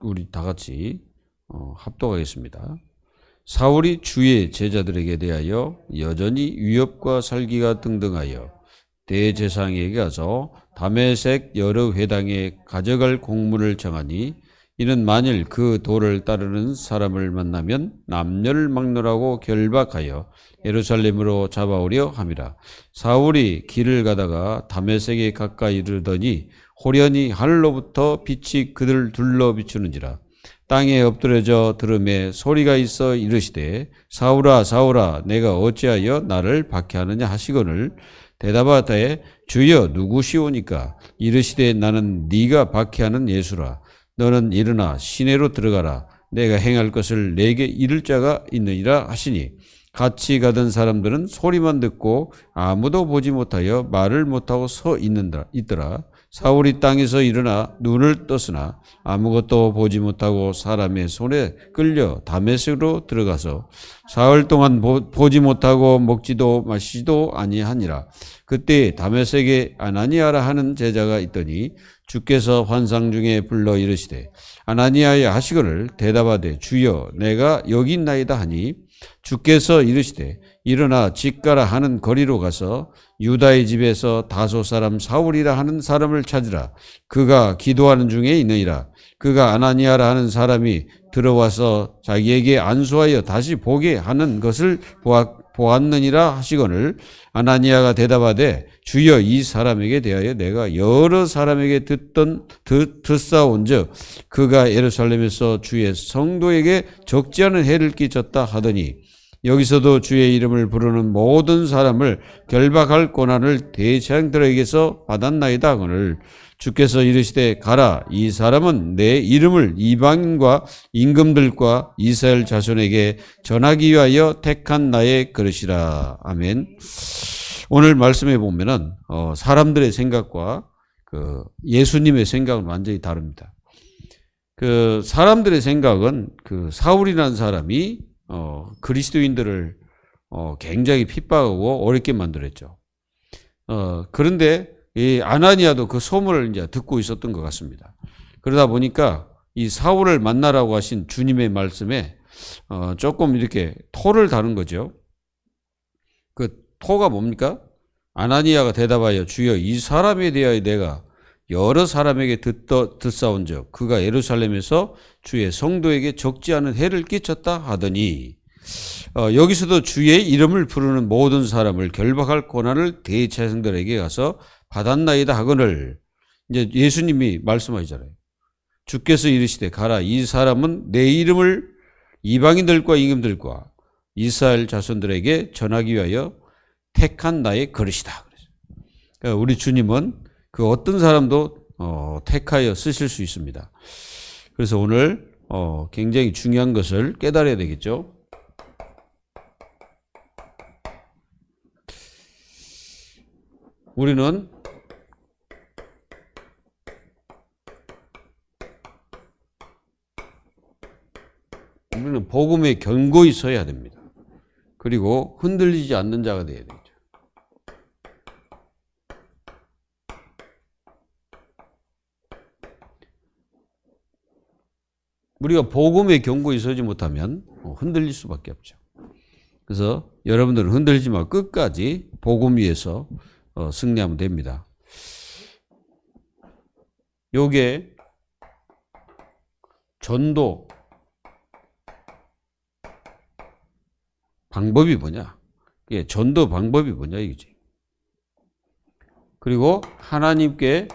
우리 다 같이 합독하겠습니다. 사울이 주의 제자들에게 대하여 여전히 위협과 살기가 등등하여 대제사장에게 가서 다메섹 여러 회당에 가져갈 공문을 정하니 이는 만일 그 도를 따르는 사람을 만나면 남녀를 막론하고 결박하여 예루살렘으로 잡아오려 함이라. 사울이 길을 가다가 다메섹에 가까이 이르더니 호련히 하늘로부터 빛이 그들을 둘러 비추는지라. 땅에 엎드려져 들음에 소리가 있어 이르시되 사울아 사울아 내가 어찌하여 나를 박해하느냐 하시거늘 대답하되 주여 누구시오니까? 이르시되 나는 네가 박해하는 예수라. 너는 일어나 시내로 들어가라. 내가 행할 것을 내게 이를 자가 있느니라 하시니 같이 가던 사람들은 소리만 듣고 아무도 보지 못하여 말을 못하고 서 있더라. 사울이 땅에서 일어나 눈을 떴으나 아무것도 보지 못하고 사람의 손에 끌려 다메섹으로 들어가서 사흘 동안 보지 못하고 먹지도 마시지도 아니하니라. 그때 다메섹에 아나니아라 하는 제자가 있더니 주께서 환상 중에 불러 이르시되 아나니아야 하시거늘 대답하되 주여 내가 여기 있나이다 하니 주께서 이르시되 일어나 집가라 하는 거리로 가서 유다의 집에서 다소 사람 사울이라 하는 사람을 찾으라. 그가 기도하는 중에 있느니라. 그가 아나니아라 하는 사람이 들어와서 자기에게 안수하여 다시 보게 하는 것을 보았느니라 하시거늘 아나니아가 대답하되 주여 이 사람에게 대하여 내가 여러 사람에게 듣사온즉 그가 예루살렘에서 주의 성도에게 적지 않은 해를 끼쳤다 하더니 여기서도 주의 이름을 부르는 모든 사람을 결박할 권한을 대제사장들에게서 받았나이다 하거늘 주께서 이르시되 가라. 이 사람은 내 이름을 이방인과 임금들과 이스라엘 자손에게 전하기 위하여 택한 나의 그릇이라. 아멘. 오늘 말씀에 보면은 사람들의 생각과 예수님의 생각은 완전히 다릅니다. 사람들의 생각은 사울이라는 사람이 그리스도인들을 굉장히 핍박하고 어렵게 만들었죠. 그런데 이 아나니아도 그 소문을 이제 듣고 있었던 것 같습니다. 그러다 보니까 이 사울을 만나라고 하신 주님의 말씀에 조금 이렇게 토를 다는 거죠. 그 토가 뭡니까? 아나니아가 대답하여 주여 이 사람에 대하여 내가 여러 사람에게 듣사온즉 그가 예루살렘에서 주의 성도에게 적지 않은 해를 끼쳤다 하더니 여기서도 주의 이름을 부르는 모든 사람을 결박할 권한을 대제사장들에게 가서 받았나이다 하거늘 이제 예수님이 말씀하시잖아요. 주께서 이르시되 가라. 이 사람은 내 이름을 이방인들과 임금들과 이스라엘 자손들에게 전하기 위하여 택한 나의 그릇이다. 그러니까 우리 주님은 그 어떤 사람도 택하여 쓰실 수 있습니다. 그래서 오늘 굉장히 중요한 것을 깨달아야 되겠죠. 우리는 복음에 견고히 서야 됩니다. 그리고 흔들리지 않는 자가 되어야 되죠. 우리가 복음에 견고히 서지 못하면 흔들릴 수밖에 없죠. 그래서 여러분들은 흔들리지 말고 끝까지 복음 위에서 승리하면 됩니다. 요게 전도 방법이 뭐냐? 전도 방법이 뭐냐 이거지. 그리고 하나님께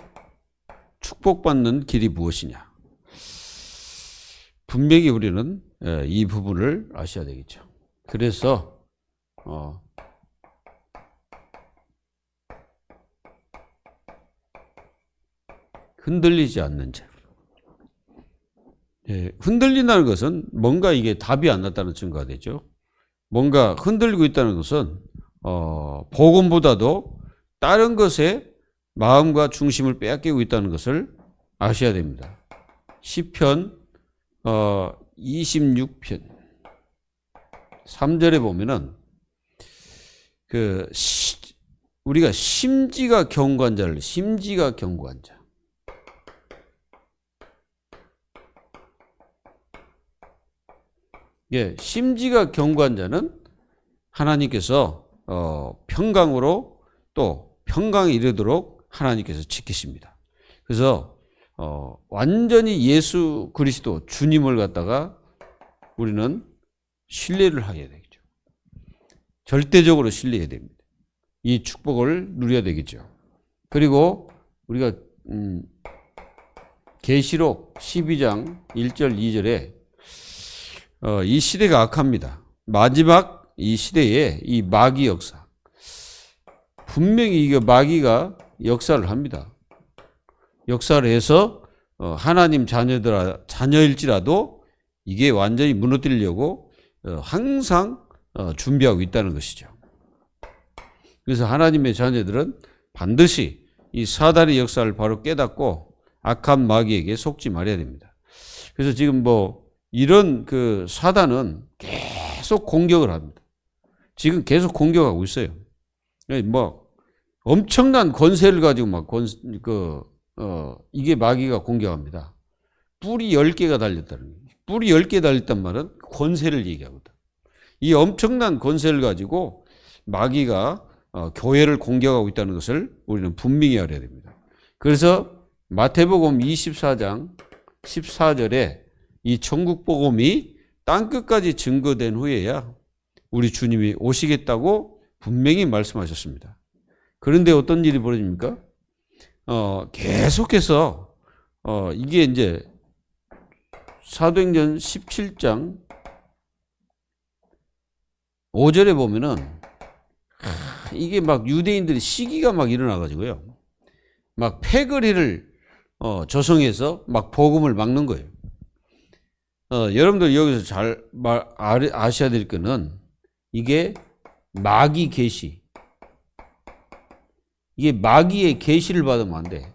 축복받는 길이 무엇이냐? 분명히 우리는 이 부분을 아셔야 되겠죠. 그래서 흔들리지 않는 자. 흔들린다는 것은 뭔가 이게 답이 안 났다는 증거가 되죠. 뭔가 흔들리고 있다는 것은 복음보다도 다른 것에 마음과 중심을 빼앗기고 있다는 것을 아셔야 됩니다. 시편 26편 3절에 보면은 우리가 심지가 견고한 자 예, 심지가 견고한 자는 하나님께서 평강으로 또 평강에 이르도록 하나님께서 지키십니다. 그래서 완전히 예수 그리스도 주님을 갖다가 우리는 신뢰를 하게 되겠죠. 절대적으로 신뢰해야 됩니다. 이 축복을 누려야 되겠죠. 그리고 우리가 계시록 12장 1절 2절에 이 시대가 악합니다. 마지막 이 시대에 이 마귀 역사, 분명히 이게 마귀가 역사를 합니다. 역사를 해서 하나님 자녀일지라도 이게 완전히 무너뜨리려고 항상 준비하고 있다는 것이죠. 그래서 하나님의 자녀들은 반드시 이 사단의 역사를 바로 깨닫고 악한 마귀에게 속지 말아야 됩니다. 그래서 지금 이런 그 사단은 계속 공격을 합니다. 지금 계속 공격하고 있어요. 엄청난 권세를 가지고 이게 마귀가 공격합니다. 뿔이 10개가 달렸다는 거예요. 뿔이 10개 달렸단 말은 권세를 얘기하거든. 이 엄청난 권세를 가지고 마귀가 교회를 공격하고 있다는 것을 우리는 분명히 알아야 됩니다. 그래서 마태복음 24장 14절에 이 천국복음이 땅끝까지 증거된 후에야 우리 주님이 오시겠다고 분명히 말씀하셨습니다. 그런데 어떤 일이 벌어집니까? 계속해서 이게 이제 사도행전 17장 5절에 보면은 이게 막 유대인들이 시기가 막 일어나가지고요. 막 패거리를 조성해서 막 복음을 막는 거예요. 여러분들 여기서 잘 아셔야 될 거는 이게 마귀 계시. 이게 마귀의 계시를 받으면 안 돼.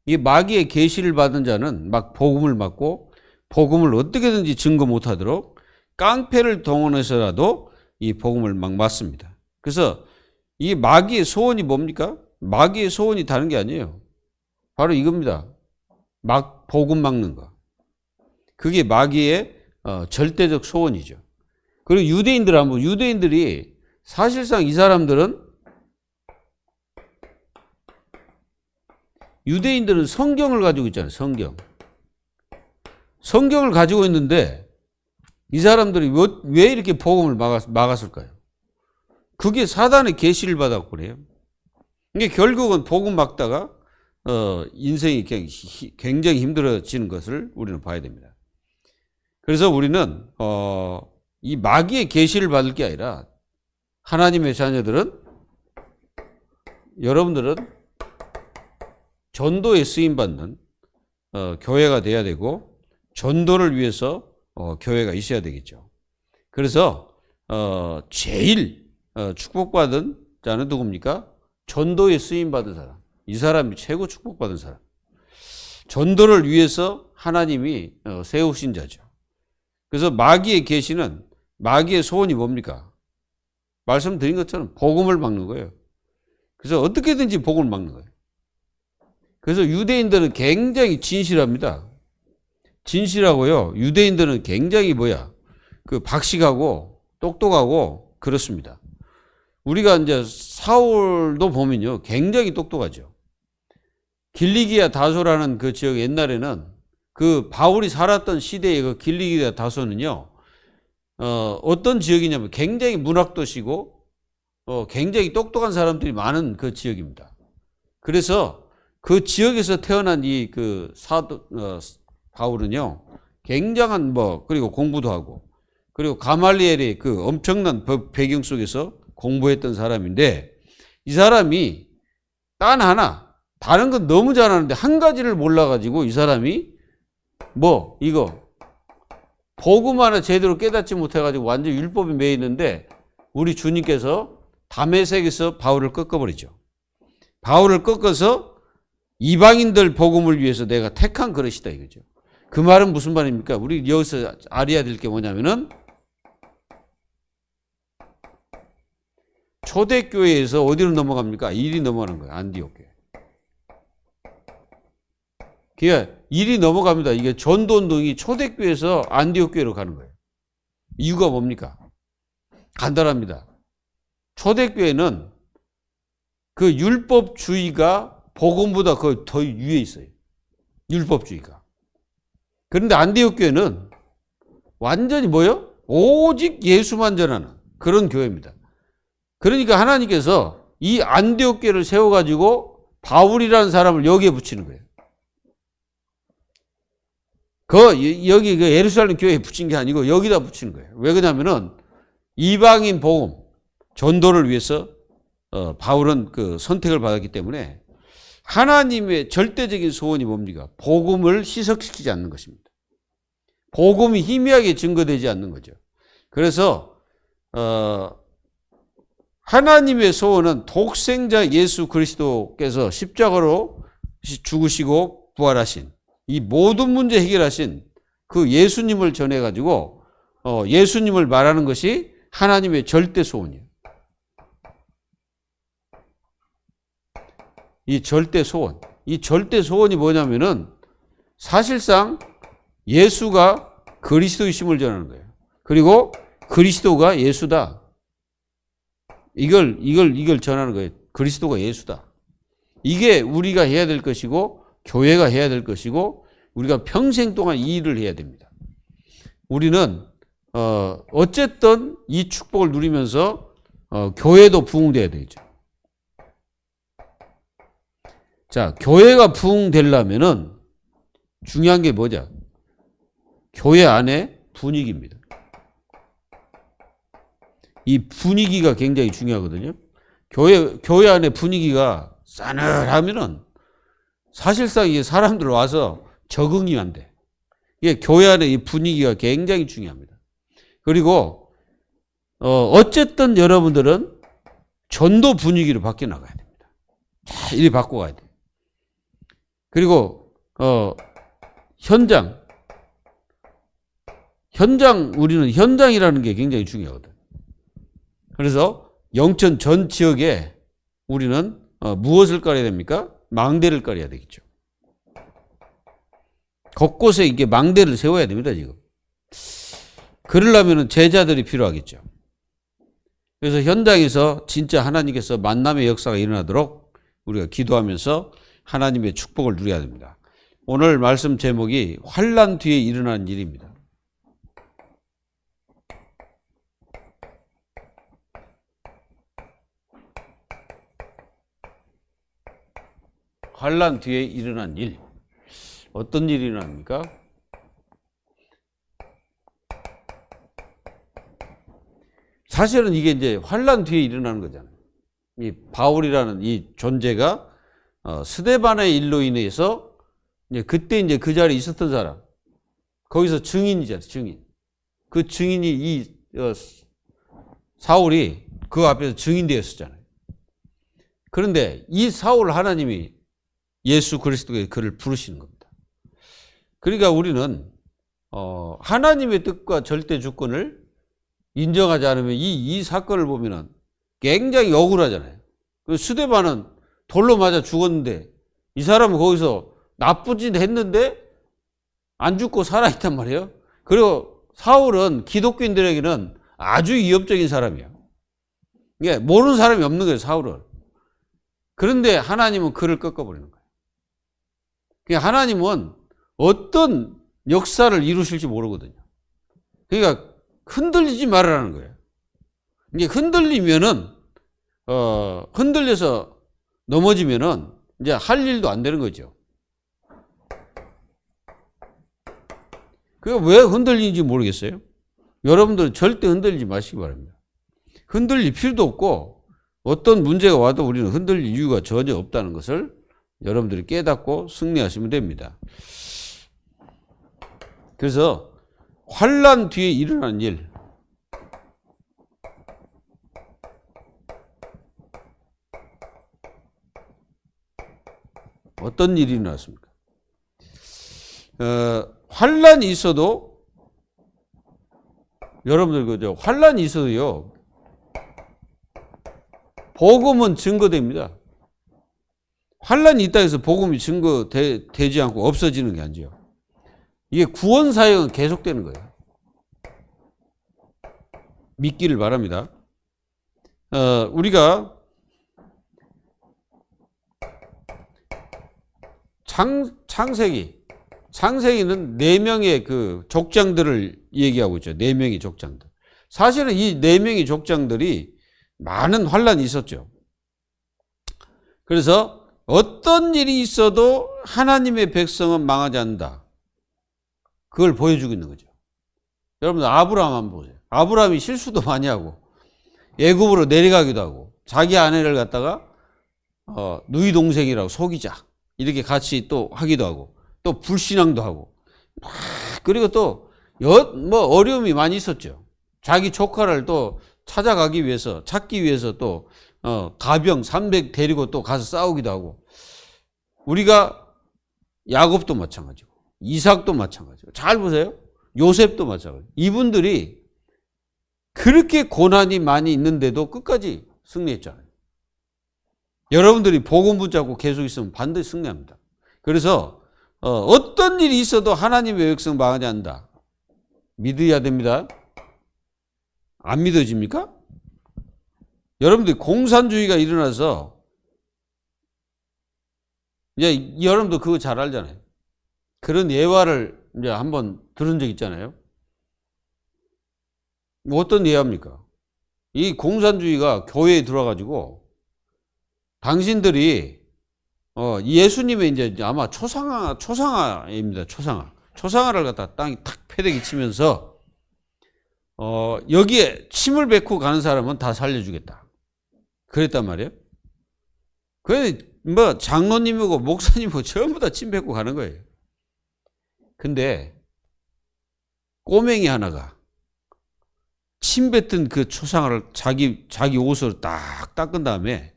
이게 마귀의 계시를 받은 자는 막 복음을 막고 복음을 어떻게든지 증거 못하도록 깡패를 동원해서라도 이 복음을 막 맞습니다. 그래서 이 마귀의 소원이 뭡니까? 마귀의 소원이 다른 게 아니에요. 바로 이겁니다. 복음 막는 거. 그게 마귀의 절대적 소원이죠. 그리고 유대인들이 사실상 이 사람들은 유대인들은 성경을 가지고 있잖아요. 성경을 가지고 있는데 이 사람들이 왜 이렇게 복음을 막았을까요? 그게 사단의 계시를 받았고 그래요. 이게 결국은 복음 막다가 인생이 굉장히 힘들어지는 것을 우리는 봐야 됩니다. 그래서 우리는 이 마귀의 계시를 받을 게 아니라 하나님의 자녀들은 여러분들은 전도에 쓰임받는 교회가 돼야 되고 전도를 위해서 교회가 있어야 되겠죠. 그래서 제일 축복받은 자는 누굽니까? 전도에 쓰임받은 사람. 이 사람이 최고 축복받은 사람. 전도를 위해서 하나님이 세우신 자죠. 그래서 마귀의 계시는 마귀의 소원이 뭡니까? 말씀드린 것처럼 복음을 막는 거예요. 그래서 어떻게든지 복음을 막는 거예요. 그래서 유대인들은 굉장히 진실합니다. 진실하고요. 유대인들은 굉장히 박식하고 똑똑하고 그렇습니다. 우리가 이제 사울도 보면요. 굉장히 똑똑하죠. 길리기아 다소라는 그 지역 옛날에는 그 바울이 살았던 시대의 그 길리기아 다소는요. 어떤 지역이냐면 굉장히 문학도시고 굉장히 똑똑한 사람들이 많은 그 지역입니다. 그래서 그 지역에서 태어난 이 그 바울은요. 굉장한 그리고 공부도 하고 그리고 가말리엘의 그 엄청난 배경 속에서 공부했던 사람인데 이 사람이 단 하나 다른 건 너무 잘하는데 한 가지를 몰라가지고 이 사람이 이거 복음 하나 제대로 깨닫지 못해가지고 완전 율법에 매여 있는데 우리 주님께서 다메섹에서 바울을 꺾어버리죠. 바울을 꺾어서 이방인들 복음을 위해서 내가 택한 그릇이다 이거죠. 그 말은 무슨 말입니까? 우리 여기서 알아야 될 게 뭐냐면은 초대교회에서 어디로 넘어갑니까? 일이 넘어가는 거예요. 안디옥 교회. 그러니까 일이 넘어갑니다. 이게 전도운동이 초대교회에서 안디옥 교회로 가는 거예요. 이유가 뭡니까? 간단합니다. 초대교회는 그 율법주의가 복음보다 거의 더 위에 있어요. 율법주의가. 그런데 안디옥 교회는 완전히 뭐요? 오직 예수만 전하는 그런 교회입니다. 그러니까 하나님께서 이 안디옥 교회를 세워가지고 바울이라는 사람을 여기에 붙이는 거예요. 여기 예루살렘 교회에 붙인 게 아니고 여기다 붙이는 거예요. 왜 그러냐면은 이방인 복음, 전도를 위해서 바울은 그 선택을 받았기 때문에 하나님의 절대적인 소원이 뭡니까? 복음을 희석시키지 않는 것입니다. 복음이 희미하게 증거되지 않는 거죠. 그래서 하나님의 소원은 독생자 예수 그리스도께서 십자가로 죽으시고 부활하신 이 모든 문제 해결하신 그 예수님을 전해가지고 예수님을 말하는 것이 하나님의 절대 소원이에요. 이 절대 소원. 이 절대 소원이 뭐냐면은 사실상 예수가 그리스도이심을 전하는 거예요. 그리고 그리스도가 예수다. 이걸 전하는 거예요. 그리스도가 예수다. 이게 우리가 해야 될 것이고 교회가 해야 될 것이고 우리가 평생 동안 이 일을 해야 됩니다. 우리는 어쨌든 이 축복을 누리면서 교회도 부흥돼야 되죠. 자, 교회가 부흥되려면은 중요한 게 뭐냐? 교회 안에 분위기입니다. 이 분위기가 굉장히 중요하거든요. 교회 안에 분위기가 싸늘하면은 사실상 이게 사람들 와서 적응이 안 돼. 이게 교회 안에 이 분위기가 굉장히 중요합니다. 그리고 어쨌든 여러분들은 전도 분위기로 바뀌어 나가야 됩니다. 자, 이리 바꿔가야 돼. 그리고 현장 우리는 현장이라는 게 굉장히 중요하거든. 그래서 영천 전 지역에 우리는 무엇을 깔아야 됩니까? 망대를 깔아야 되겠죠. 곳곳에 이게 망대를 세워야 됩니다, 지금. 그러려면 제자들이 필요하겠죠. 그래서 현장에서 진짜 하나님께서 만남의 역사가 일어나도록 우리가 기도하면서 하나님의 축복을 누려야 됩니다. 오늘 말씀 제목이 환난 뒤에 일어나는 일입니다. 환난 뒤에 일어난 일. 어떤 일이 일어납니까? 사실은 이게 이제 환난 뒤에 일어나는 거잖아요. 이 바울이라는 이 존재가 스데반의 일로 인해서 이제 그때 이제 그 자리에 있었던 사람, 거기서 증인이잖아요, 증인. 그 증인이 이 사울이 그 앞에서 증인되었었잖아요. 그런데 이 사울 하나님이 예수 그리스도의 그를 부르시는 겁니다. 그러니까 우리는 하나님의 뜻과 절대 주권을 인정하지 않으면 이 사건을 보면은 굉장히 억울하잖아요. 스데반은 돌로 맞아 죽었는데 이 사람은 거기서 나쁜 짓 했는데 안 죽고 살아있단 말이에요. 그리고 사울은 기독교인들에게는 아주 위협적인 사람이에요. 이게 모르는 사람이 없는 거예요, 사울은. 그런데 하나님은 그를 꺾어버리는 거예요. 그러니까 하나님은 어떤 역사를 이루실지 모르거든요. 그러니까 흔들리지 말으라는 거예요. 이게 흔들리면은 흔들려서 넘어지면은 이제 할 일도 안 되는 거죠. 그게 왜 흔들리는지 모르겠어요. 여러분들은 절대 흔들리지 마시기 바랍니다. 흔들릴 필요도 없고 어떤 문제가 와도 우리는 흔들릴 이유가 전혀 없다는 것을 여러분들이 깨닫고 승리하시면 됩니다. 그래서 환난 뒤에 일어난 일, 어떤 일이 일어났습니까? 환난이 있어도 여러분들 그죠? 환난이 있어도요, 복음은 증거됩니다. 환난이 있다 해서 복음이 증거되지 않고 없어지는 게 아니죠. 이게 구원 사역은 계속되는 거예요. 믿기를 바랍니다. 우리가 창세기는 4명의 그 족장들을 얘기하고 있죠. 4명의 족장들. 사실은 이 4명의 족장들이 많은 환란이 있었죠. 그래서 어떤 일이 있어도 하나님의 백성은 망하지 않는다. 그걸 보여주고 있는 거죠. 여러분들 아브라함 한번 보세요. 아브라함이 실수도 많이 하고 애굽으로 내려가기도 하고 자기 아내를 갖다가 누이 동생이라고 속이자 이렇게 같이 또 하기도 하고 또 불신앙도 하고 그리고 또 어려움이 많이 있었죠. 자기 조카를 또 찾기 위해서 또 가병 300 데리고 또 가서 싸우기도 하고 우리가 야곱도 마찬가지고 이삭도 마찬가지고 잘 보세요. 요셉도 마찬가지고 이분들이 그렇게 고난이 많이 있는데도 끝까지 승리했잖아요. 여러분들이 복음 붙잡고 계속 있으면 반드시 승리합니다. 그래서 어떤 일이 있어도 하나님의 백성 망하지 않는다. 믿어야 됩니다. 안 믿어집니까? 여러분들 공산주의가 일어나서 이제 여러분도 그거 잘 알잖아요. 그런 예화를 이제 한번 들은 적 있잖아요. 어떤 예화입니까? 이 공산주의가 교회에 들어와가지고 당신들이 예수님의 이제 아마 초상화입니다. 초상화를 갖다 땅에 탁 패대기 치면서 여기에 침을 뱉고 가는 사람은 다 살려주겠다. 그랬단 말이에요. 그 뭐 장로님이고 목사님이고 전부 다 침 뱉고 가는 거예요. 근데 꼬맹이 하나가 침 뱉은 그 초상화를 자기 옷으로 딱 닦은 다음에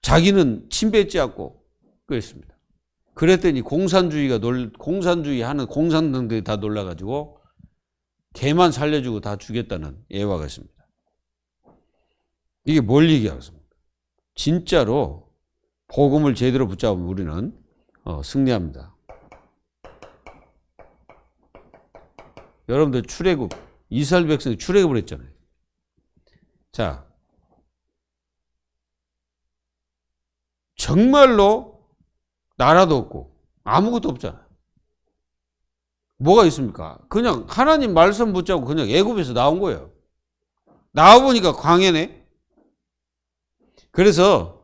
자기는 침 뱉지 않고 그랬습니다. 그랬더니 공산주의 하는 공산당들이 다 놀라가지고 걔만 살려주고 다 주겠다는 예화가 있습니다. 이게 뭘 얘기하겠습니까? 진짜로 복음을 제대로 붙잡으면 우리는 승리합니다. 여러분들 출애굽 이스라엘 백성이 출애굽을 했잖아요. 자, 정말로 나라도 없고 아무것도 없잖아요. 뭐가 있습니까? 그냥 하나님 말씀 붙잡고 그냥 애굽에서 나온 거예요. 나와보니까 광야네. 그래서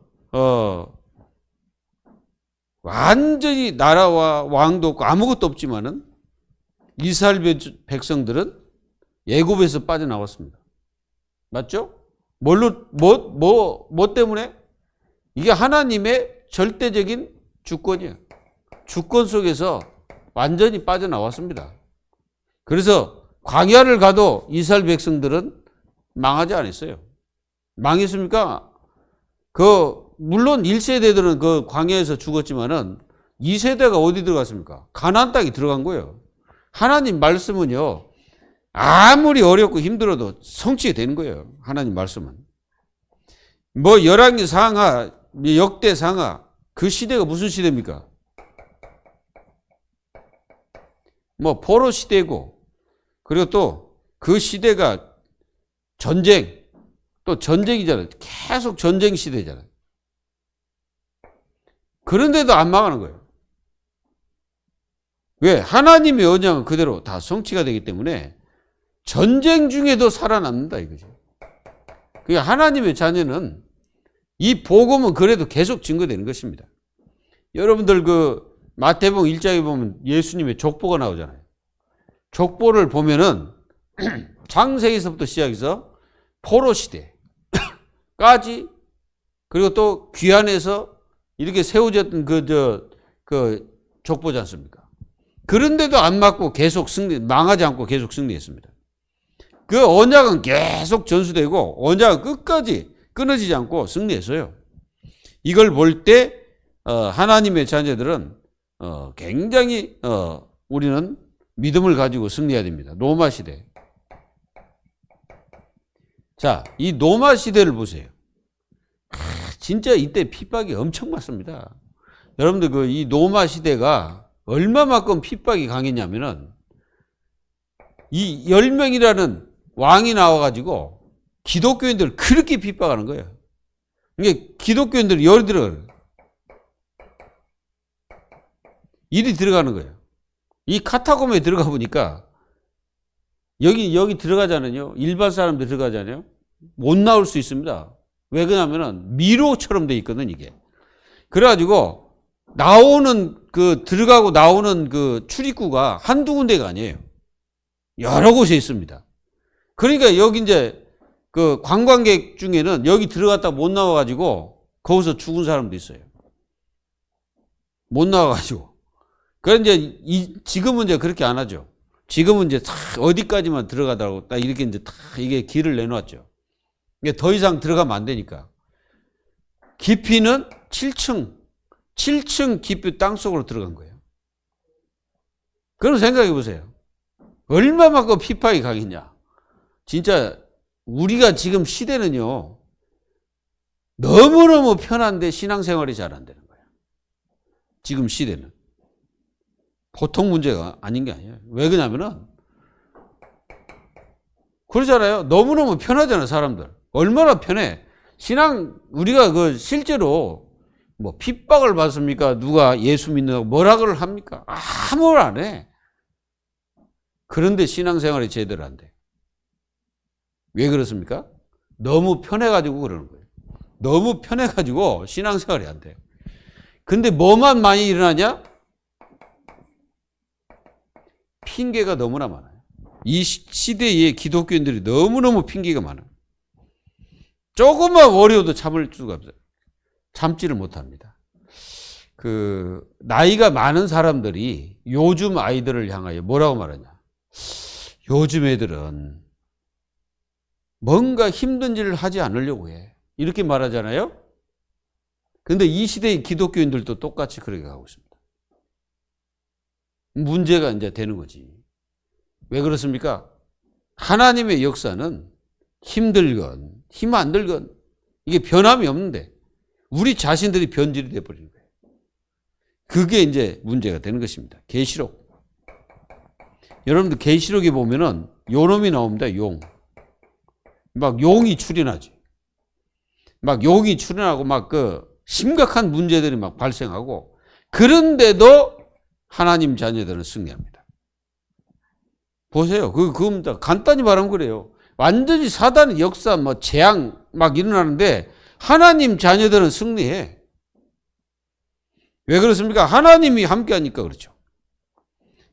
완전히 나라와 왕도 없고 아무것도 없지만은 이스라엘 백성들은 애굽에서 빠져나왔습니다. 맞죠? 뭐 때문에? 이게 하나님의 절대적인 주권이에요. 주권 속에서 완전히 빠져나왔습니다. 그래서 광야를 가도 이스라엘 백성들은 망하지 않았어요. 망했습니까? 물론 1세대들은 그 광야에서 죽었지만은 2세대가 어디 들어갔습니까? 가나안 땅에 들어간 거예요. 하나님 말씀은요, 아무리 어렵고 힘들어도 성취가 되는 거예요. 하나님 말씀은. 열왕기 상하, 역대 상하, 그 시대가 무슨 시대입니까? 포로 시대고, 그리고 또 그 시대가 또 전쟁이잖아요. 계속 전쟁 시대잖아요. 그런데도 안 망하는 거예요. 왜? 하나님의 언약은 그대로 다 성취가 되기 때문에 전쟁 중에도 살아남는다 이거죠. 그러니까 하나님의 자녀는 이 복음은 그래도 계속 증거되는 것입니다. 여러분들 그 마태복음 1장에 보면 예수님의 족보가 나오잖아요. 족보를 보면은 창세기서부터 시작해서 포로 시대까지 그리고 또 귀환해서 이렇게 세워졌던 그 족보지 않습니까? 그런데도 안 맞고 계속 망하지 않고 계속 승리했습니다. 그 언약은 계속 전수되고 언약은 끝까지 끊어지지 않고 승리했어요. 이걸 볼 때 하나님의 자녀들은 굉장히 우리는 믿음을 가지고 승리해야 됩니다. 로마 시대. 자, 이 로마 시대를 보세요. 진짜 이때 핍박이 엄청 많습니다. 여러분들 이 로마 시대가 얼마만큼 핍박이 강했냐면은 이 10명이라는 왕이 나와가지고 기독교인들을 그렇게 핍박하는 거예요. 이게 기독교인들이 열이 들어가요. 일이 들어가는 거예요. 이 카타콤에 들어가 보니까 여기 들어가잖아요. 일반 사람들 들어가잖아요. 못 나올 수 있습니다. 왜 그러냐면은 미로처럼 돼 있거든, 이게. 그래가지고 들어가고 나오는 그 출입구가 한두 군데가 아니에요. 여러 곳에 있습니다. 그러니까 여기 이제 그 관광객 중에는 여기 들어갔다 못 나와가지고 거기서 죽은 사람도 있어요. 못 나와가지고. 그런데 이제 지금은 이제 그렇게 안 하죠. 지금은 이제 다 어디까지만 들어가더라고 딱 이렇게 이제 다 이게 길을 내놓았죠. 이게 더 이상 들어가면 안 되니까. 깊이는 7층 깊이 땅속으로 들어간 거예요. 그럼 생각해 보세요. 얼마만큼 핍박이 강했냐. 진짜 우리가 지금 시대는요. 너무너무 편한데 신앙생활이 잘 안 되는 거예요. 지금 시대는. 보통 문제가 아닌 게 아니에요. 왜 그러냐면은 그러잖아요. 너무너무 편하잖아요, 사람들. 얼마나 편해. 우리가 그 실제로 뭐 핍박을 받습니까? 누가 예수 믿는다고 뭐라고를 합니까? 아무 말 안 해. 그런데 신앙생활이 제대로 안 돼. 왜 그렇습니까? 너무 편해가지고 그러는 거예요. 너무 편해가지고 신앙생활이 안 돼. 근데 뭐만 많이 일어나냐? 핑계가 너무나 많아요. 이 시대에 기독교인들이 너무너무 핑계가 많아요. 조금만 어려워도 참을 수가 없어요. 참지를 못합니다. 나이가 많은 사람들이 요즘 아이들을 향하여 뭐라고 말하냐. 요즘 애들은 뭔가 힘든 일을 하지 않으려고 해. 이렇게 말하잖아요. 근데 이 시대의 기독교인들도 똑같이 그렇게 가고 있습니다. 문제가 이제 되는 거지. 왜 그렇습니까? 하나님의 역사는 힘들건 힘 안 들건 이게 변함이 없는데 우리 자신들이 변질이 돼버리는 거예요. 그게 이제 문제가 되는 것입니다. 계시록. 여러분들 계시록에 보면은 요놈이 나옵니다. 용. 막 용이 출현하지. 막 용이 출현하고 막 심각한 문제들이 막 발생하고 그런데도 하나님 자녀들은 승리합니다. 보세요. 그겁니다. 간단히 말하면 그래요. 완전히 사단의 역사, 재앙 막 일어나는데 하나님 자녀들은 승리해. 왜 그렇습니까? 하나님이 함께 하니까 그렇죠.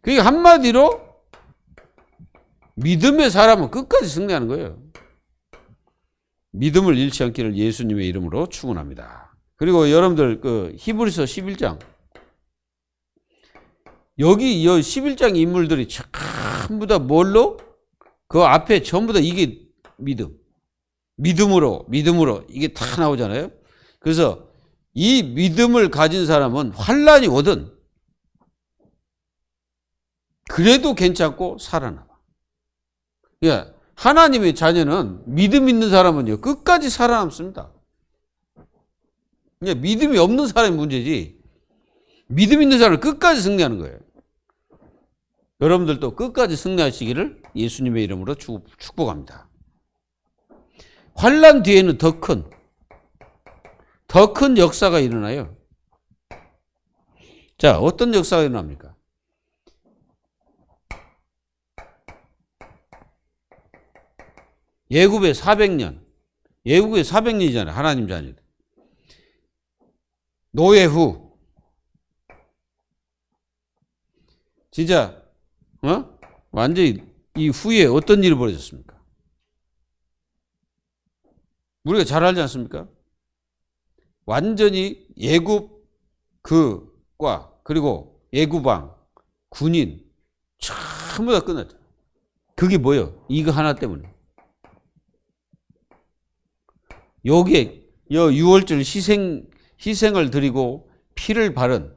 그게 한마디로 믿음의 사람은 끝까지 승리하는 거예요. 믿음을 잃지 않기를 예수님의 이름으로 축원합니다. 그리고 여러분들 히브리서 11장 여기 11장 인물들이 전부 다 뭘로? 그 앞에 전부 다 이게 믿음으로 이게 다 나오잖아요. 그래서 이 믿음을 가진 사람은 환난이 오든 그래도 괜찮고 살아남아. 그러니까 하나님의 자녀는 믿음 있는 사람은요 끝까지 살아남습니다. 그러니까 믿음이 없는 사람이 문제지 믿음 있는 사람은 끝까지 승리하는 거예요. 여러분들도 끝까지 승리하시기를 예수님의 이름으로 축복합니다. 환난 뒤에는 더 큰 역사가 일어나요. 자, 어떤 역사가 일어납니까? 예굽의 400년. 예굽의 400년이잖아요. 하나님 자녀들. 노예 후. 진짜 완전히 이 후에 어떤 일이 벌어졌습니까? 우리가 잘 알지 않습니까? 완전히 예굽 과 그리고 예굽왕 군인 전부 다 끝났죠. 그게 뭐예요? 이거 하나 때문에. 여기에 유월절 희생을 드리고 피를 바른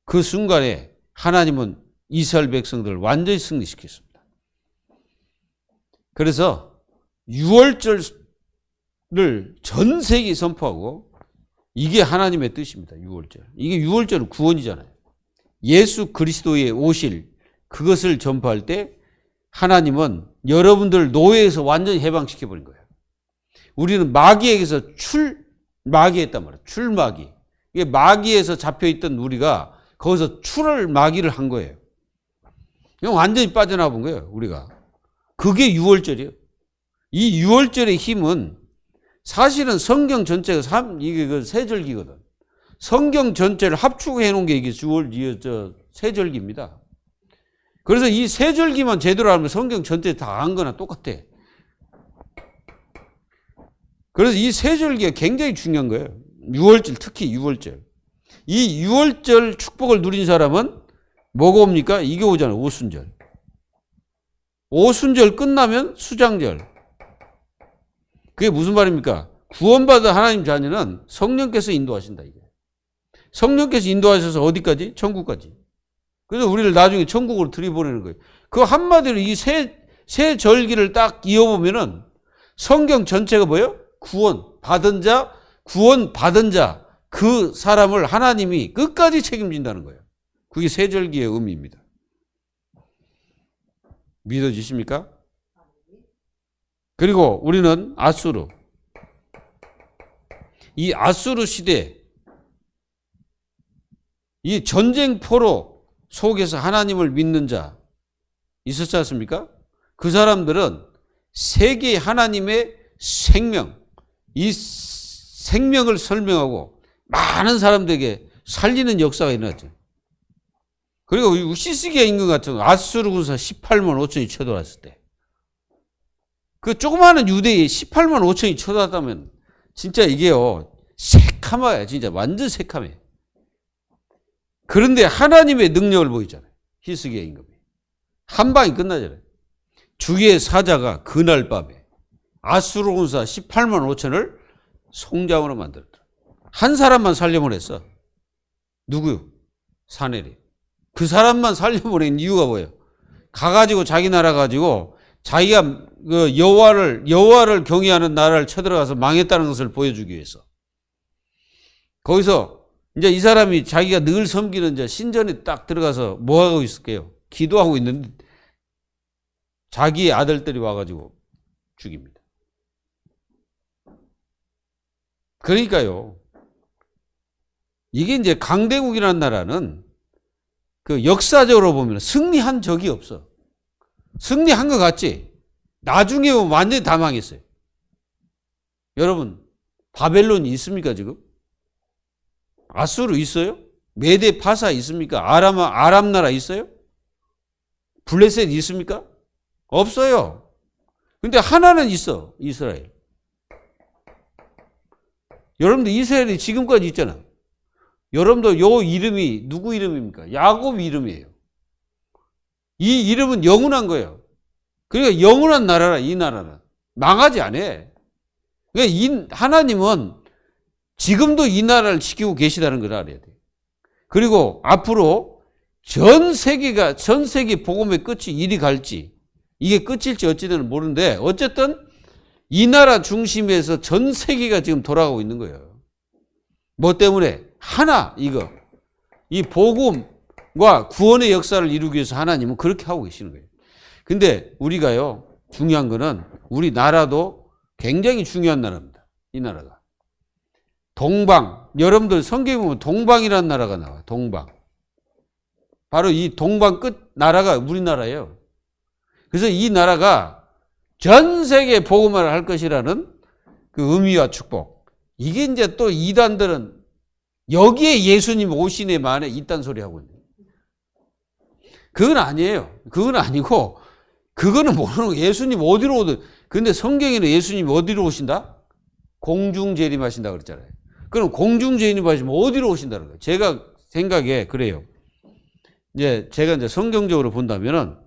그 순간에 하나님은 이스라엘 백성들을 완전히 승리시켰습니다. 그래서 유월절을 전 세계에 선포하고 이게 하나님의 뜻입니다. 유월절. 이게 유월절은 구원이잖아요. 예수 그리스도의 오실 그것을 전파할 때 하나님은 여러분들 노예에서 완전히 해방시켜버린 거예요. 우리는 마귀에게서 마귀했단 말이에요. 출마귀. 이게 마귀에서 잡혀있던 우리가 거기서 마귀를 한 거예요. 그냥 완전히 빠져나본 거예요, 우리가. 그게 유월절이에요. 이 유월절의 힘은 사실은 성경 전체가 이게 그 세절기거든. 성경 전체를 합축해 놓은 게 이게 세절기입니다. 그래서 이 세절기만 제대로 하면 성경 전체 다 한 거나 똑같아. 그래서 이 세절기가 굉장히 중요한 거예요. 유월절, 특히 유월절. 이 유월절 축복을 누린 사람은 뭐가 옵니까? 이게 오잖아요. 오순절. 오순절 끝나면 수장절. 그게 무슨 말입니까? 구원받은 하나님 자녀는 성령께서 인도하신다, 이게. 성령께서 인도하셔서 어디까지? 천국까지. 그래서 우리를 나중에 천국으로 들이보내는 거예요. 그 한마디로 이 세 절기를 딱 이어보면은 성경 전체가 뭐예요? 구원 받은 자, 그 사람을 하나님이 끝까지 책임진다는 거예요. 그게 세 절기의 의미입니다. 믿어지십니까? 그리고 우리는 아수르. 이 아수르 시대, 이 전쟁포로 속에서 하나님을 믿는 자 있었지 않습니까? 그 사람들은 세계 하나님의 생명, 이 생명을 설명하고 많은 사람들에게 살리는 역사가 일어났죠. 그리고 시스기야 임금 같은 아수르 군사 18만 5천이 쳐들어왔을 때, 그 조그마한 유대에 18만 5천이 쳐들어왔다면 진짜 이게요, 새카마야. 진짜 완전 새카매. 그런데 하나님의 능력을 보이잖아요. 히스기야 임금이. 한 방이 끝나잖아요. 주의 사자가 그날 밤에 아수르 군사 18만 5천을 송장으로 만들었더라. 한 사람만 살려보냈어. 누구요? 사내리. 그 사람만 살려보낸 이유가 뭐예요? 가가지고 자기 나라 가지고 자기가 그 여호와를 경외하는 나라를 쳐들어가서 망했다는 것을 보여주기 위해서. 거기서 이제 이 사람이 자기가 늘 섬기는 이제 신전에 딱 들어가서 뭐 하고 있을게요? 기도하고 있는데 자기의 아들들이 와가지고 죽입니다. 그러니까요, 이게 이제 강대국이라는 나라는 그 역사적으로 보면 승리한 적이 없어. 승리한 것 같지? 나중에 보면 완전히 다 망했어요. 여러분, 바벨론이 있습니까, 지금? 아수르 있어요? 메데 파사 있습니까? 아람 나라 있어요? 블레셋 있습니까? 없어요. 근데 하나는 있어, 이스라엘. 여러분들 이스라엘이 지금까지 있잖아. 여러분들 요 이름이 누구 이름입니까? 야곱 이름이에요. 이 이름은 영원한 거예요. 그러니까 영원한 나라라, 이 나라는. 망하지 않아. 그러니까 하나님은 지금도 이 나라를 지키고 계시다는 걸 알아야 돼요. 그리고 앞으로 전 세계 복음의 끝이 이리 갈지, 이게 끝일지 어찌되는 모르는데, 어쨌든 이 나라 중심에서 전 세계가 지금 돌아가고 있는 거예요. 뭐 때문에? 하나, 이 복음과 구원의 역사를 이루기 위해서 하나님은 그렇게 하고 계시는 거예요. 근데 우리가요, 중요한 거는 우리 나라도 굉장히 중요한 나라입니다. 이 나라가. 동방, 여러분들 성경에 보면 동방이라는 나라가 나와요. 동방. 바로 이 동방 끝 나라가 우리나라예요. 그래서 이 나라가 전 세계 복음화를 할 것이라는 그 의미와 축복. 이게 이제 또 이단들은 여기에 예수님 오시네 만에 이딴 소리 하고 있는. 그건 아니에요. 그건 아니고, 그거는 모르는 거예요. 예수님 어디로 오든. 근데 성경에는 예수님 어디로 오신다? 공중 재림하신다 그랬잖아요. 그럼 공중 재림하시면 어디로 오신다는 거예요? 제가 생각에 그래요. 제가 이제 성경적으로 본다면은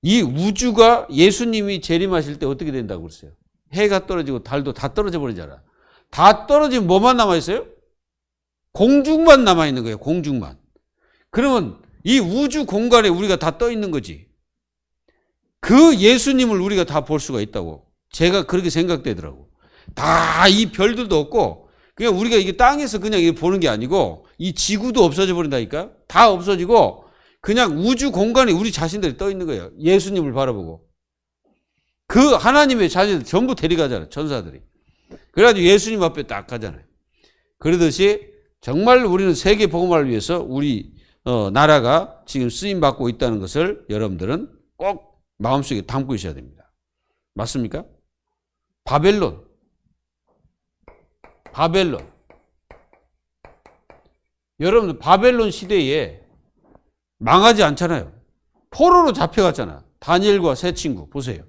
이 우주가 예수님이 재림하실 때 어떻게 된다고 그랬어요? 해가 떨어지고 달도 다 떨어져 버리잖아. 다 떨어지면 뭐만 남아있어요? 공중만 남아있는 거예요. 공중만. 그러면 이 우주 공간에 우리가 다 떠 있는 거지. 그 예수님을 우리가 다 볼 수가 있다고. 제가 그렇게 생각되더라고. 다 이 별들도 없고, 그냥 우리가 이게 땅에서 그냥 보는 게 아니고, 이 지구도 없어져 버린다니까? 다 없어지고, 그냥 우주 공간에 우리 자신들이 떠 있는 거예요. 예수님을 바라보고. 그 하나님의 자녀들 전부 데려가잖아요. 천사들이. 그래가지고 예수님 앞에 딱 가잖아요. 그러듯이 정말 우리는 세계 복음화를 위해서 우리 나라가 지금 쓰임받고 있다는 것을 여러분들은 꼭 마음속에 담고 있어야 됩니다. 맞습니까? 바벨론. 여러분들 바벨론 시대에 망하지 않잖아요. 포로로 잡혀갔잖아. 다니엘과 세 친구 보세요.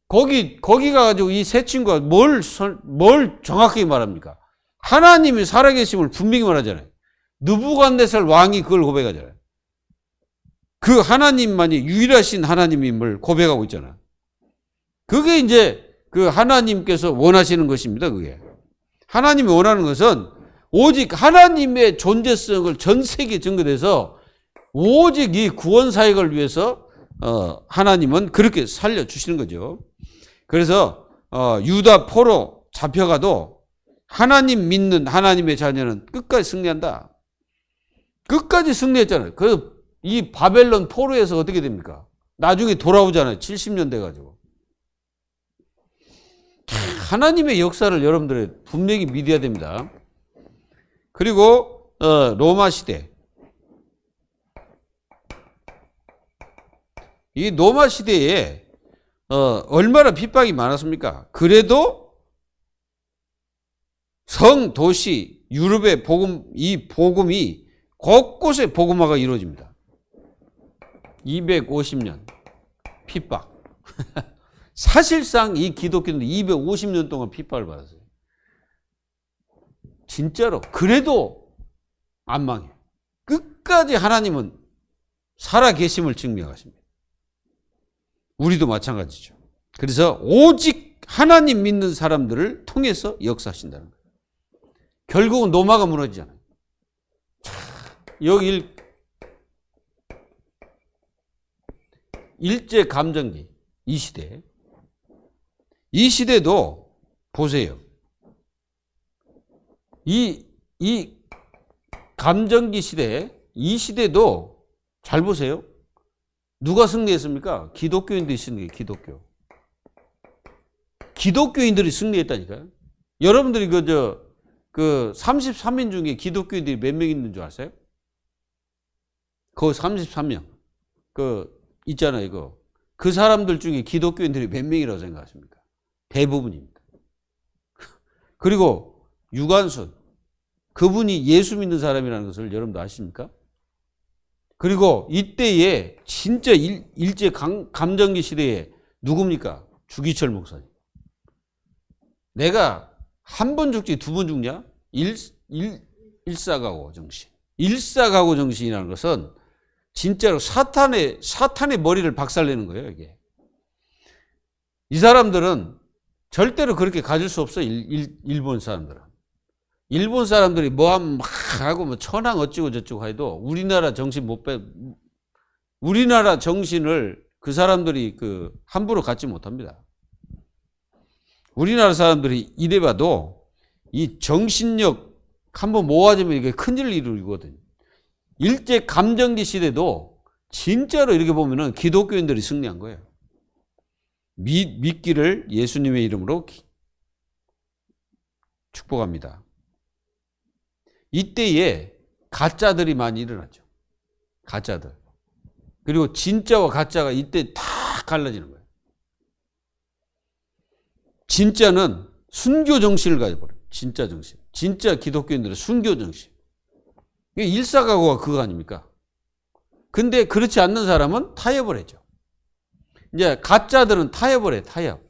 거기 가가지고 이 세 친구가 뭘 정확하게 말합니까? 하나님이 살아계심을 분명히 말하잖아요. 느부갓네살 왕이 그걸 고백하잖아요. 그 하나님만이 유일하신 하나님임을 고백하고 있잖아. 그게 이제 그 하나님께서 원하시는 것입니다. 그게 하나님이 원하는 것은 오직 하나님의 존재성을 전 세계에 증거돼서 오직 이 구원 사역을 위해서 하나님은 그렇게 살려주시는 거죠. 그래서 유다 포로 잡혀가도 하나님 믿는 하나님의 자녀는 끝까지 승리한다. 끝까지 승리했잖아요. 그래서 이 바벨론 포로에서 어떻게 됩니까? 나중에 돌아오잖아요. 70년 돼가지고. 하나님의 역사를 여러분들이 분명히 믿어야 됩니다. 그리고 로마 시대. 이 로마 시대에 얼마나 핍박이 많았습니까? 그래도 성, 도시, 유럽의 이 복음이 곳곳에 복음화가 이루어집니다. 250년 핍박. 사실상 이 기독교는 250년 동안 핍박을 받았어요. 진짜로. 그래도 안 망해요. 끝까지 하나님은 살아계심을 증명하십니다. 우리도 마찬가지죠. 그래서 오직 하나님 믿는 사람들을 통해서 역사하신다는 거예요. 결국은 로마가 무너지잖아요. 여기 일제 감정기 이 시대. 이 시대도 보세요. 이 감정기 시대, 이 시대도 잘 보세요. 누가 승리했습니까? 기독교인들이 승리해요. 기독교인들이 승리했다니까요. 여러분들이 그 33인 중에 기독교인들이 몇 명 있는 줄 아세요? 그 33명. 있잖아요, 그 사람들 중에 기독교인들이 몇 명이라고 생각하십니까? 대부분입니다. 그리고 유관순. 그분이 예수 믿는 사람이라는 것을 여러분도 아십니까? 그리고 이때에 진짜 일제 감정기 시대에 누굽니까? 주기철 목사님. 내가 한 번 죽지 두 번 죽냐? 일사가고 정신. 일사가고 정신이라는 것은 진짜로 사탄의 머리를 박살내는 거예요, 이게. 이 사람들은 절대로 그렇게 가질 수 없어요, 일본 사람들은. 일본 사람들이 뭐하면 막 하고 뭐 천황 어쩌고 저쩌고 해도 우리나라 정신 우리나라 정신을 그 사람들이 함부로 갖지 못합니다. 우리나라 사람들이 이래봐도 이 정신력 한번 모아지면 이게 큰일을 이루거든요. 일제 감정기 시대도 진짜로 이렇게 보면은 기독교인들이 승리한 거예요. 믿기를 예수님의 이름으로 축복합니다. 이때에 가짜들이 많이 일어났죠. 가짜들. 그리고 진짜와 가짜가 이때 다 갈라지는 거예요. 진짜는 순교 정신을 가져버려요. 진짜 정신. 진짜 기독교인들의 순교 정신. 이게 일사각오가 그거 아닙니까? 근데 그렇지 않는 사람은 타협을 해죠. 이제 가짜들은 타협을 해요. 타협.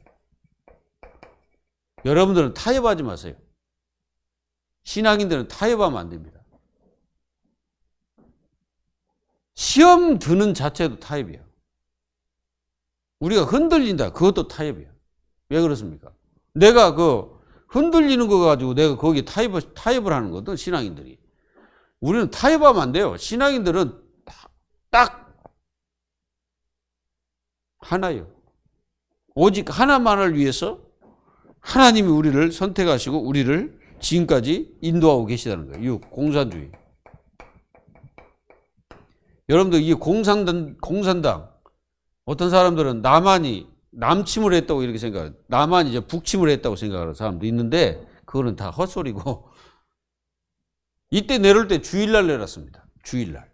여러분들은 타협하지 마세요. 신앙인들은 타협하면 안 됩니다. 시험 드는 자체도 타협이에요. 우리가 흔들린다. 그것도 타협이에요. 왜 그렇습니까? 내가 흔들리는 거 가지고 내가 거기에 타협을 하는 거든, 신앙인들이. 우리는 타협하면 안 돼요. 신앙인들은 딱 하나예요. 오직 하나만을 위해서 하나님이 우리를 선택하시고 우리를 지금까지 인도하고 계시다는 거예요. 공산주의. 여러분들 이게 공산당 어떤 사람들은 남침을 했다고 이렇게 생각해요. 남한이 이제 북침을 했다고 생각하는 사람도 있는데 그거는 다 헛소리고 이때 내릴 때 주일날 내렸습니다. 주일날.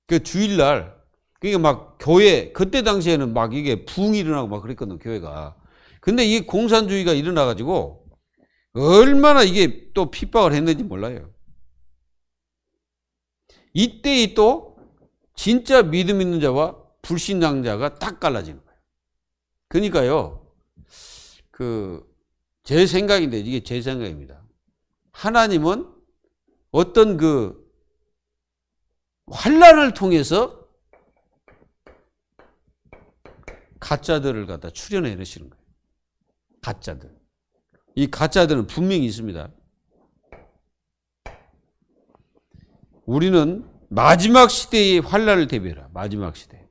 그 주일날 그러니까 막 교회 그때 당시에는 막 이게 붕이 일어나고 막 그랬거든 교회가. 근데 이 공산주의가 일어나가지고 얼마나 이게 또 핍박을 했는지 몰라요. 이때 또 진짜 믿음 있는 자와 불신앙자가 딱 갈라지는 거예요. 그러니까요, 제 생각인데, 이게 제 생각입니다. 하나님은 어떤 환난을 통해서 가짜들을 갖다 출현해 내시는 거예요. 가짜들. 이 가짜들은 분명히 있습니다. 우리는 마지막 시대의 환난을 대비해라. 마지막 시대.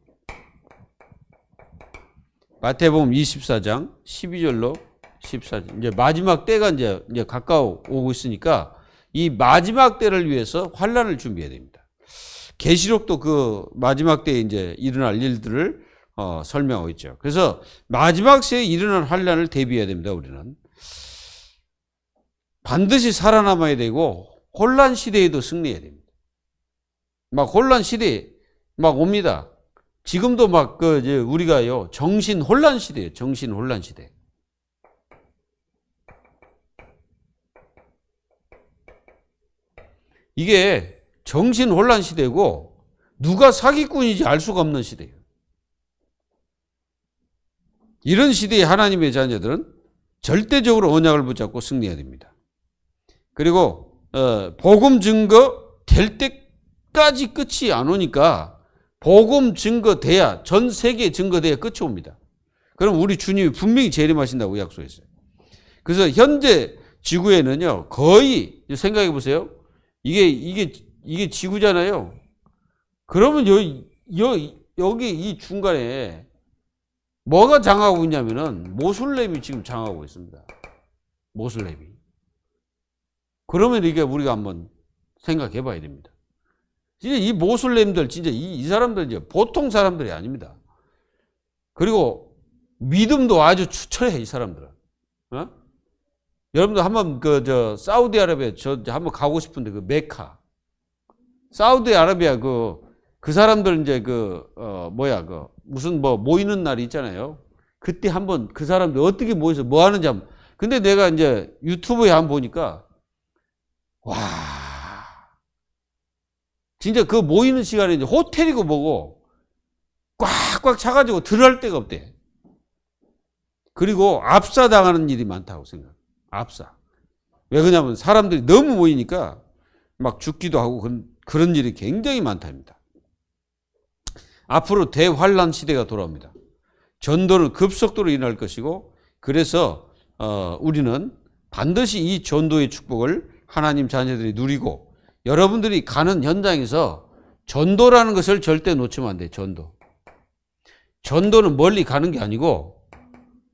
마태복음 24장 12절로 14절. 이제 마지막 때가 이제 가까워 오고 있으니까 이 마지막 때를 위해서 환난을 준비해야 됩니다. 계시록도 그 마지막 때에 이제 일어날 일들을 설명하고 있죠. 그래서 마지막 시대에 일어날 환난을 대비해야 됩니다. 우리는 반드시 살아남아야 되고 혼란 시대에도 승리해야 됩니다. 막 혼란 시대 막 옵니다. 지금도 막 우리가요 정신 혼란 시대예요. 정신 혼란 시대. 이게 정신 혼란 시대고 누가 사기꾼인지 알 수가 없는 시대예요. 이런 시대에 하나님의 자녀들은 절대적으로 언약을 붙잡고 승리해야 됩니다. 그리고 복음 증거 될 때까지 끝이 안 오니까 복음 증거돼야 전 세계 증거돼야 끝이 옵니다. 그럼 우리 주님이 분명히 재림하신다고 약속했어요. 그래서 현재 지구에는요 거의 생각해 보세요. 이게 지구잖아요. 그러면 여기 이 중간에 뭐가 장하고 있냐면은 모슬렘이 지금 장하고 있습니다. 모슬렘이. 그러면 이게 우리가 한번 생각해 봐야 됩니다. 진짜 이 모슬렘들 진짜 이 사람들 이제 보통 사람들이 아닙니다. 그리고 믿음도 아주 추천해 이 사람들은. 여러분들 한번 사우디아라비아 한번 가고 싶은데 메카 사우디아라비아 그 사람들 이제 무슨 모이는 날이 있잖아요. 그때 한번 그 사람들 어떻게 모여서 뭐 하는지 한번. 근데 내가 이제 유튜브에 한번 보니까 와 진짜 그 모이는 시간에 이제 호텔이고 뭐고 꽉꽉 차가지고 들어갈 데가 없대. 그리고 압사당하는 일이 많다고 생각해요. 압사. 왜 그러냐면 사람들이 너무 모이니까 막 죽기도 하고 그런 일이 굉장히 많답니다. 앞으로 대환란 시대가 돌아옵니다. 전도는 급속도로 일어날 것이고 그래서 우리는 반드시 이 전도의 축복을 하나님 자녀들이 누리고 여러분들이 가는 현장에서 전도라는 것을 절대 놓치면 안 돼요. 전도는 멀리 가는 게 아니고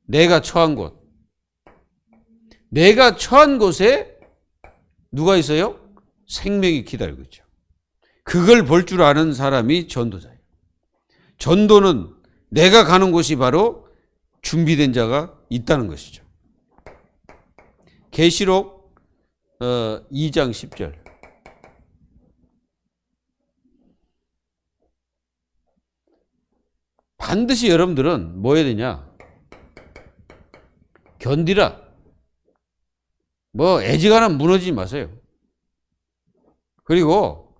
내가 처한 곳에 누가 있어요? 생명이 기다리고 있죠. 그걸 볼 줄 아는 사람이 전도자예요. 전도는 내가 가는 곳이 바로 준비된 자가 있다는 것이죠. 계시록 2장 10절. 반드시 여러분들은 뭐 해야 되냐? 견디라. 애지간하면 무너지지 마세요. 그리고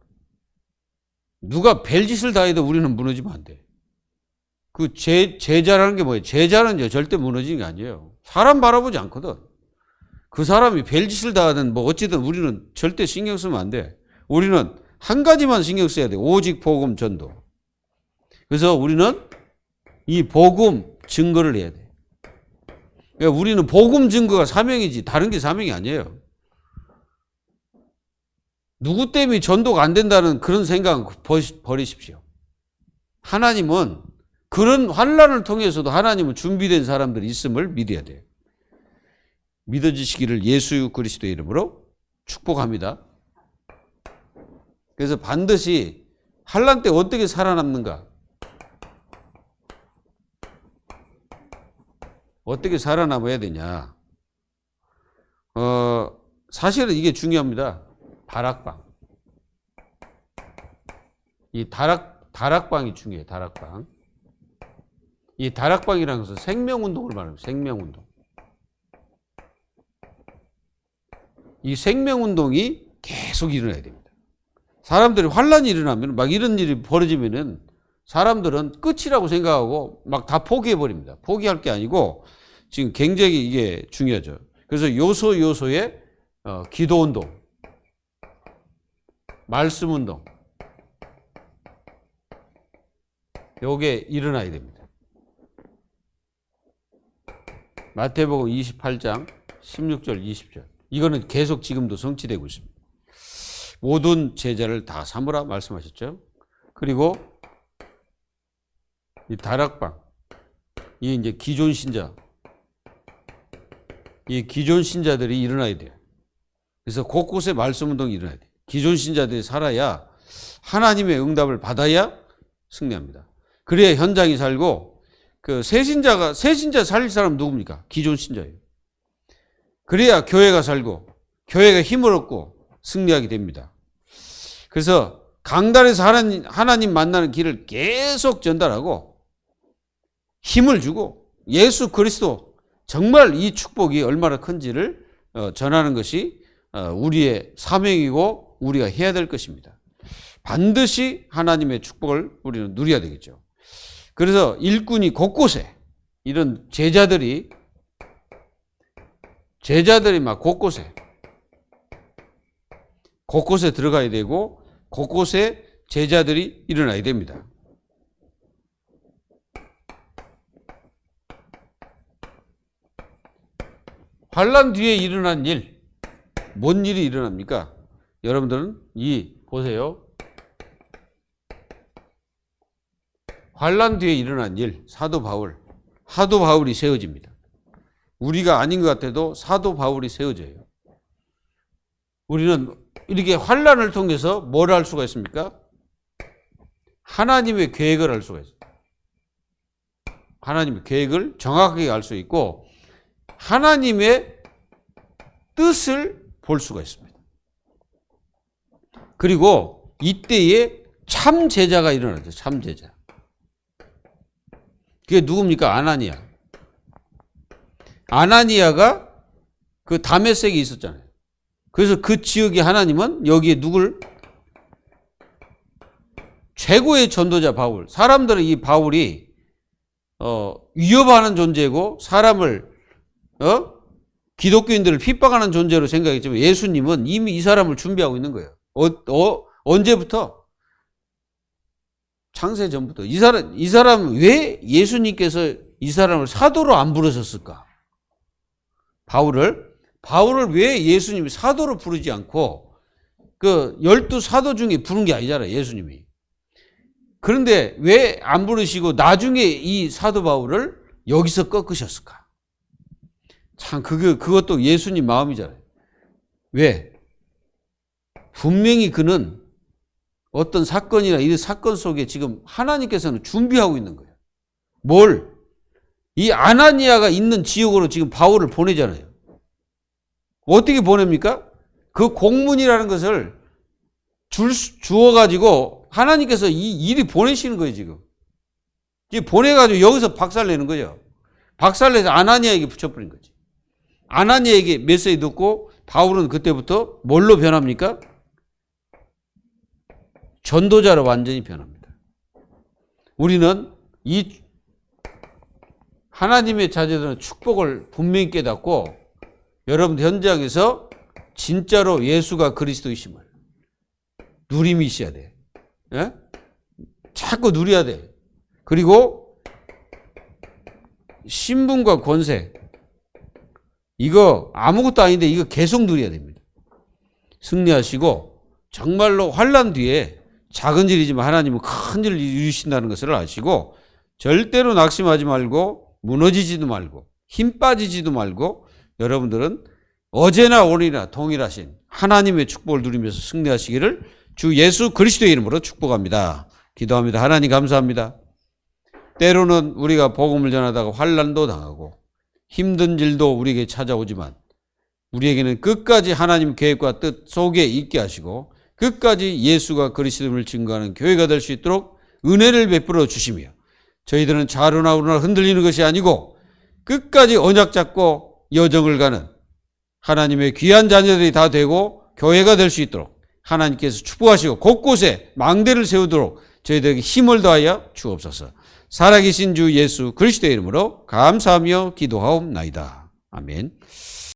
누가 별짓을 다 해도 우리는 무너지면 안 돼. 제자라는 게 뭐예요? 제자는 절대 무너지는 게 아니에요. 사람 바라보지 않거든. 그 사람이 별짓을 다 하든 어찌든 우리는 절대 신경 쓰면 안 돼. 우리는 한 가지만 신경 써야 돼. 오직 복음 전도. 그래서 우리는 이 복음 증거를 해야 돼. 그러니까 우리는 복음 증거가 사명이지 다른 게 사명이 아니에요. 누구 때문에 전도가 안 된다는 그런 생각은 버리십시오. 하나님은 그런 환난을 통해서도 하나님은 준비된 사람들이 있음을 믿어야 돼요. 믿어지시기를 예수 그리스도의 이름으로 축복합니다. 그래서 반드시 환난 때 어떻게 살아남는가? 어떻게 살아남아야 되냐? 사실은 이게 중요합니다. 다락방. 이 다락방이 중요해요. 다락방. 이 다락방이라는 것은 생명운동을 말합니다. 생명운동. 이 생명운동이 계속 일어나야 됩니다. 사람들이 환란이 일어나면 막 이런 일이 벌어지면은 사람들은 끝이라고 생각하고 막 다 포기해버립니다. 포기할 게 아니고 지금 굉장히 이게 중요하죠. 그래서 요소에 기도운동, 말씀운동, 요게 일어나야 됩니다. 마태복음 28장 16절 20절 이거는 계속 지금도 성취되고 있습니다. 모든 제자를 다 삼으라 말씀하셨죠. 그리고 이 다락방, 이 이제 기존 신자, 이 기존 신자들이 일어나야 돼요. 그래서 곳곳에 말씀 운동이 일어나야 돼요. 기존 신자들이 살아야 하나님의 응답을 받아야 승리합니다. 그래야 현장이 살고 그 새 신자 살릴 사람은 누굽니까? 기존 신자예요. 그래야 교회가 살고 교회가 힘을 얻고 승리하게 됩니다. 그래서 강단에서 하나님 만나는 길을 계속 전달하고 힘을 주고 예수 그리스도 정말 이 축복이 얼마나 큰지를 전하는 것이 우리의 사명이고 우리가 해야 될 것입니다. 반드시 하나님의 축복을 우리는 누려야 되겠죠. 그래서 일꾼이 곳곳에 이런 제자들이 막 곳곳에 들어가야 되고 곳곳에 제자들이 일어나야 됩니다. 환난 뒤에 일어난 일, 뭔 일이 일어납니까? 여러분들은 보세요. 환난 뒤에 일어난 일, 사도 바울이 세워집니다. 우리가 아닌 것 같아도 사도 바울이 세워져요. 우리는 이렇게 환난을 통해서 뭘 할 수가 있습니까? 하나님의 계획을 알 수가 있어요. 하나님의 계획을 정확하게 알 수 있고 하나님의 뜻을 볼 수가 있습니다. 그리고 이때에 참 제자가 일어나죠. 참 제자. 그게 누굽니까? 아나니아가 그 다메섹에 있었잖아요. 그래서 그 지역의 하나님은 여기에 누굴? 최고의 전도자 바울. 사람들은 이 바울이 위협하는 존재고 사람을 기독교인들을 핍박하는 존재로 생각했지만 예수님은 이미 이 사람을 준비하고 있는 거예요. 언제부터? 창세 전부터. 이 사람 왜 예수님께서 이 사람을 사도로 안 부르셨을까? 바울을 왜 예수님이 사도로 부르지 않고 그 12사도 중에 부른 게 아니잖아요, 예수님이. 그런데 왜 안 부르시고 나중에 이 사도 바울을 여기서 꺾으셨을까? 참 그것도 예수님 마음이잖아요. 왜? 분명히 그는 어떤 사건이나 이 사건 속에 지금 하나님께서는 준비하고 있는 거예요. 뭘? 이 아나니아가 있는 지역으로 지금 바울을 보내잖아요. 어떻게 보냅니까? 그 공문이라는 것을 주어가지고 하나님께서 이 일이 보내시는 거예요, 지금. 보내가지고 여기서 박살내는 거죠. 박살내서 아나니아에게 붙여버린 거지. 아나니아에게 메시지 듣고 바울은 그때부터 뭘로 변합니까? 전도자로 완전히 변합니다. 우리는 이 하나님의 자녀들은 축복을 분명히 깨닫고 여러분 현장에서 진짜로 예수가 그리스도이심을 누림이 있어야 돼. 예? 자꾸 누려야 돼. 그리고 신분과 권세 이거 아무것도 아닌데 이거 계속 누려야 됩니다. 승리하시고 정말로 환난 뒤에 작은 일이지만 하나님은 큰 일을 이루신다는 것을 아시고 절대로 낙심하지 말고 무너지지도 말고 힘 빠지지도 말고 여러분들은 어제나 오늘이나 동일하신 하나님의 축복을 누리면서 승리하시기를 주 예수 그리스도의 이름으로 축복합니다. 기도합니다. 하나님 감사합니다. 때로는 우리가 복음을 전하다가 환난도 당하고 힘든 일도 우리에게 찾아오지만 우리에게는 끝까지 하나님 계획과 뜻 속에 있게 하시고 끝까지 예수가 그리스도를 증거하는 교회가 될 수 있도록 은혜를 베풀어 주시며 저희들은 좌로나 우로나 흔들리는 것이 아니고 끝까지 언약 잡고 여정을 가는 하나님의 귀한 자녀들이 다 되고 교회가 될 수 있도록 하나님께서 축복하시고 곳곳에 망대를 세우도록 저희들에게 힘을 더하여 주옵소서. 살아계신 주 예수 그리스도의 이름으로 감사하며 기도하옵나이다. 아멘.